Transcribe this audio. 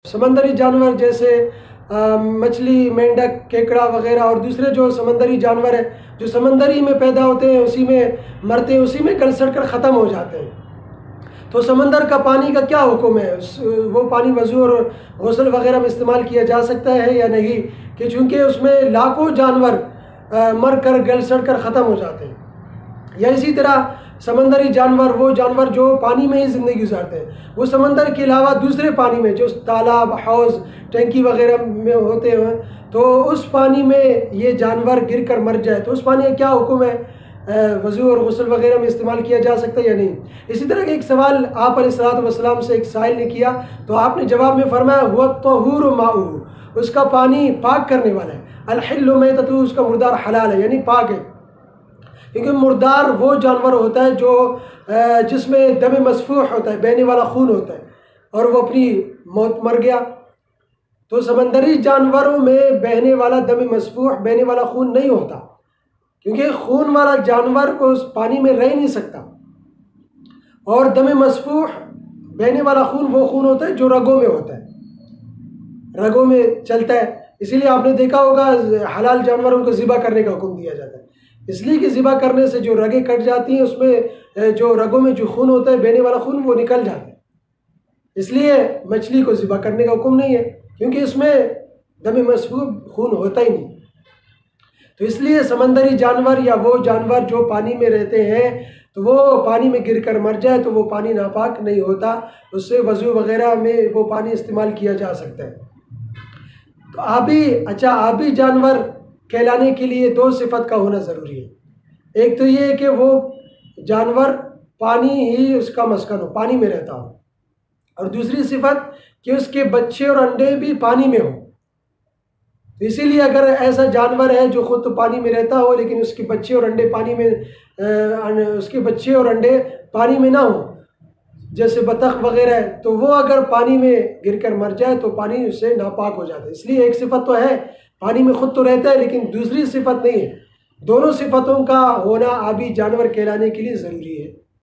سمندری جانور جیسے مچھلی، مینڈک، کیکڑا وغیرہ اور دوسرے جو سمندری جانور ہیں جو سمندری میں پیدا ہوتے ہیں، اسی میں مرتے ہیں، اسی میں گل سڑ کر ختم ہو جاتے ہیں۔ تو سمندر کا پانی کا کیا حکم ہے؟ وہ پانی وضو اور غسل وغیرہ میں استعمال کیا جا سکتا ہے یا نہیں؟ کہ چونکہ اس میں لاکھوں جانور مر کر گل سڑ کر ختم ہو جاتے ہیں۔ یا اسی طرح سمندری جانور، وہ جانور جو پانی میں ہی زندگی گزارتے ہیں، وہ سمندر کے علاوہ دوسرے پانی میں جو تالاب، حوض، ٹینکی وغیرہ میں ہوتے ہیں، تو اس پانی میں یہ جانور گر کر مر جائے تو اس پانی کا کیا حکم ہے؟ وضو اور غسل وغیرہ میں استعمال کیا جا سکتا ہے یا نہیں؟ اسی طرح کا ایک سوال آپ علیہ الصلوۃ والسلام سے ایک سائل نے کیا، تو آپ نے جواب میں فرمایا هو الطہور ماؤہ، اس کا پانی پاک کرنے والا ہے، الحل میتۃ، اس کا مردار حلال ہے، یعنی پاک ہے۔ کیونکہ مردار وہ جانور ہوتا ہے جو جس میں دم مسفوح ہوتا ہے، بہنے والا خون ہوتا ہے، اور وہ اپنی موت مر گیا۔ تو سمندری جانوروں میں بہنے والا دم مسفوح، بہنے والا خون نہیں ہوتا، کیونکہ خون والا جانور کو اس پانی میں رہ نہیں سکتا۔ اور دم مسفوح، بہنے والا خون، وہ خون ہوتا ہے جو رگوں میں ہوتا ہے، رگوں میں چلتا ہے۔ اسی لیے آپ نے دیکھا ہوگا حلال جانوروں کو ذبح کرنے کا حکم دیا جاتا ہے، اس لیے کہ ذبح کرنے سے جو رگیں کٹ جاتی ہیں، اس میں جو رگوں میں جو خون ہوتا ہے، بہنے والا خون، وہ نکل جاتا ہے۔ اس لیے مچھلی کو ذبح کرنے کا حکم نہیں ہے، کیونکہ اس میں دم مسفوح خون ہوتا ہی نہیں۔ تو اس لیے سمندری جانور یا وہ جانور جو پانی میں رہتے ہیں، تو وہ پانی میں گر کر مر جائے تو وہ پانی ناپاک نہیں ہوتا، اس سے وضو وغیرہ میں وہ پانی استعمال کیا جا سکتا ہے۔ تو آبی جانور کہلانے کے لیے دو صفت کا ہونا ضروری ہے۔ ایک تو یہ ہے کہ وہ جانور پانی ہی اس کا مسکن ہو، پانی میں رہتا ہو، اور دوسری صفت کہ اس کے بچے اور انڈے بھی پانی میں ہوں۔ تو اسی لیے اگر ایسا جانور ہے جو خود تو پانی میں رہتا ہو لیکن اس کے بچے اور انڈے پانی میں نہ ہوں، جیسے بطخ وغیرہ ہے، تو وہ اگر پانی میں گر کر مر جائے تو پانی اس سے ناپاک ہو جاتا ہے۔ اس لیے ایک صفت تو ہے پانی میں خود تو رہتا ہے لیکن دوسری صفت نہیں ہے۔ دونوں صفتوں کا ہونا آبی جانور کہلانے کے لیے ضروری ہے۔